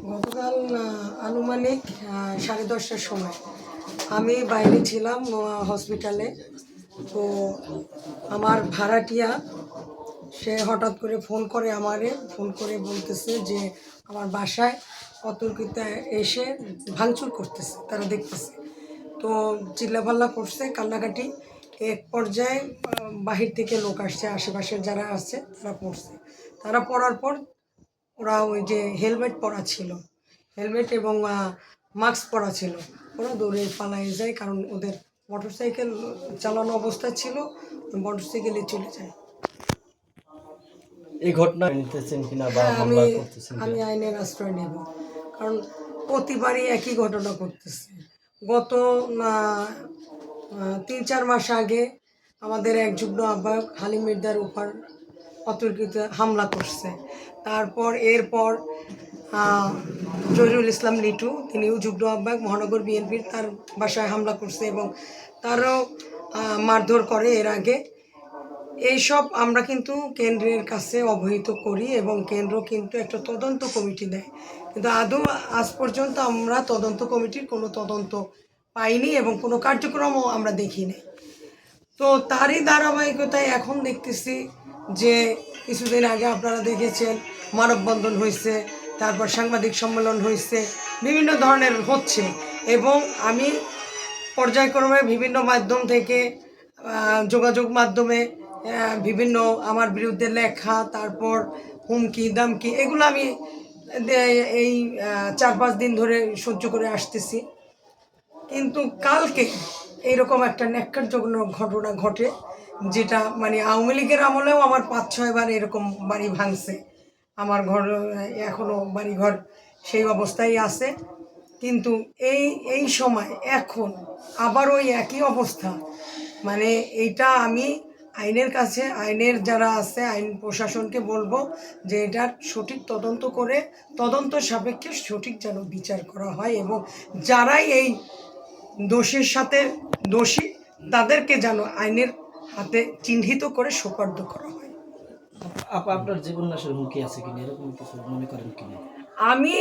গতকাল আনুমানিক 10:30টার সময় আমি বাইরে ছিলাম হসপিটালে। তো আমার ভাড়াটিয়া সে হঠাৎ করে ফোন করে ফোন করে বলতেছে যে আমার বাসায় অতর্কিত এসে ভাঙচুর করতেছে, তারা দেখতেছে। তো চিল্লাপাল্লা করছে, কান্নাকাটি। এক পর্যায়ে বাহির থেকে লোক আসছে, আশেপাশের যারা আছে তারা পড়ছে। তারা পড়ার পর ওরা ওই যে হেলমেট পরা ছিল, হেলমেট এবং মাস্ক পরা ছিল, ওরা দৌড়ে পালিয়ে যায়, কারণ ওদের মোটরসাইকেল চালানো অবস্থা ছিল, মোটরসাইকেলে চলে যায়। এই ঘটনা নিতেছেন কিনা বা মামলা করতেছেন? আমি আইনের আশ্রয় নেব, কারণ প্রতিবারই একই ঘটনা করতেছে। গত 3-4 মাস আগে আমাদের এক যুগ্ম আহ্বায়ক হালিম মির্জার উপর অতর্কিত হামলা করছে। তারপর এরপর জহিরুল ইসলাম লিটু, তিনিও যুগ্ম আহ্বায়ক মহানগর বিএনপির, তার বাসায় হামলা করছে এবং তারও মারধর করে এর আগে। এইসব আমরা কিন্তু কেন্দ্রের কাছে অবহিত করি এবং কেন্দ্র কিন্তু একটা তদন্ত কমিটি দেয়, কিন্তু আদৌ আজ পর্যন্ত আমরা তদন্ত কমিটির কোনো তদন্ত পাইনি এবং কোনো কার্যক্রমও আমরা দেখিনি। তো তারই ধারাবাহিকতায় এখন দেখতেছি যে কিছুদিন আগে আপনারা দেখেছেন মানববন্ধন হয়েছে, তারপর সাংবাদিক সম্মেলন হয়েছে, বিভিন্ন ধরনের হচ্ছে। এবং আমি পর্যায়ক্রমে বিভিন্ন মাধ্যম থেকে যোগাযোগ মাধ্যমে বিভিন্ন আমার বিরুদ্ধে লেখা, তারপর হুমকি দামকি, এগুলো আমি এই 4-5 দিন ধরে সহ্য করে আসতেছি। কিন্তু কালকে এইরকম একটা ন্যাক্কারজনক ঘটনা ঘটে, যেটা মানে আওয়ামী লীগের আমলেও আমার 5-6 বার এরকম বাড়ি ভাঙছে। আমার ঘর এখনও বাড়িঘর সেই অবস্থায় আছে, কিন্তু এই সময় এখন আবার ওই একই অবস্থা। মানে এইটা আমি আইনের কাছে, আইনের যারা আছে আইন প্রশাসনকে বলবো যে এটার সঠিক তদন্ত করে তদন্ত সাপেক্ষে সঠিক যেন বিচার করা হয় এবং যারাই এই দোষের সাথে দোষী তাদেরকে যেন আইনের হাতে চিহ্নিত করে সোপর্দ করা হয়। আপনার জীবন নাশের হুমকি আছে কিনা, এরকম কিছু মনে করেন কিনা? আমি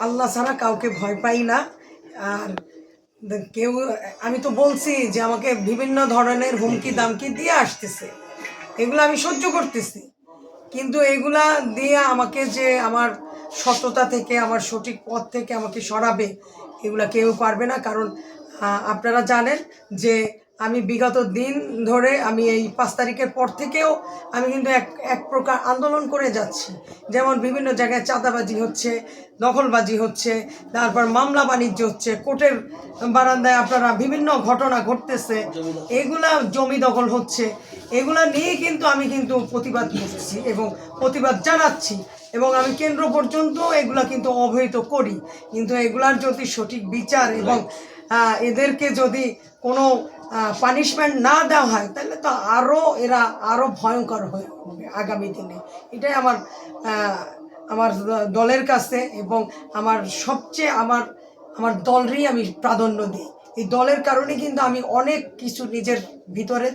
আল্লাহ ছাড়া কাউকে ভয় পাই না। আর কেউ, আমি তো বলছি যে আমাকে বিভিন্ন ধরনের হুমকি দামকি দিয়ে আসতেছে, এগুলো আমি সহ্য করতেছি, কিন্তু এগুলা দিয়ে আমাকে যে আমার সততা থেকে, আমার সঠিক পথ থেকে আমাকে সরাবে, এগুলা কেউ পারবে না। কারণ আপনারা জানেন যে আমি বিগত দিন ধরে, আমি এই 5 তারিখের পর থেকেও আমি কিন্তু এক প্রকার আন্দোলন করে যাচ্ছি। যেমন বিভিন্ন জায়গায় চাঁদাবাজি হচ্ছে, দখলবাজি হচ্ছে, তারপর মামলা বাণিজ্য হচ্ছে, কোর্টের বারান্দায় আপনারা বিভিন্ন ঘটনা ঘটতেছে, এগুলা জমি দখল হচ্ছে, এগুলা নিয়ে কিন্তু আমি কিন্তু প্রতিবাদ করছি এবং প্রতিবাদ জানাচ্ছি এবং আমি কেন্দ্র পর্যন্ত এগুলা কিন্তু অবহিত করি। কিন্তু এগুলার যদি সঠিক বিচার এবং এদেরকে যদি কোনো পানিশমেন্ট না দেওয়া হয়, তাহলে তো এরা আরও ভয়ঙ্কর হয়ে হবে আগামী দিনে। এটাই আমার দলের কাছে এবং আমার সবচেয়ে আমার দলেরই আমি প্রাধান্য দিই। এই দলের কারণে কিন্তু আমি অনেক কিছু নিজের ভিতরে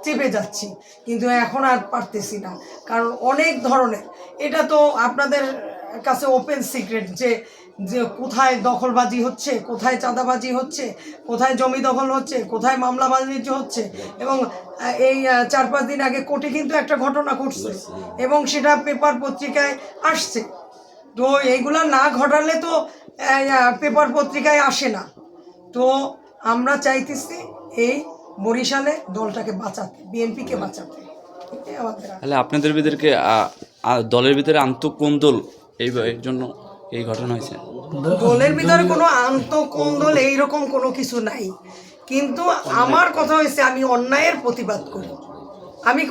চেপে যাচ্ছি, কিন্তু এখন আর পারতেছি না, কারণ অনেক ধরনের, এটা তো আপনাদের কাছে ওপেন সিক্রেট যে কোথায় দখলবাজি হচ্ছে, কোথায় চাঁদাবাজি হচ্ছে, কোথায় জমি দখল হচ্ছে, কোথায় মামলা বাণিজ্য হচ্ছে। এবং এই 4-5 দিন আগে কোর্টে কিন্তু একটা ঘটনা ঘটছে এবং সেটা পেপার পত্রিকায় আসছে। তো এইগুলা না ঘটালে তো পেপার পত্রিকায় আসে না। তো আমরা চাইতেছি এই বরিশালে দলটাকে বাঁচাতে, বিএনপিকে বাঁচাতে। তাহলে আপনাদের ভিতরে দলের ভিতরে আন্তঃকোন্দল এই জন্য এই ঘটনা হয়েছে? দলের ভিতরে কোনো আন্তঃকোন্দল এইরকম কোনো কিছু নাই, কিন্তু আমার কথা হয়েছে আমি অন্যায়ের প্রতিবাদ করি। আমি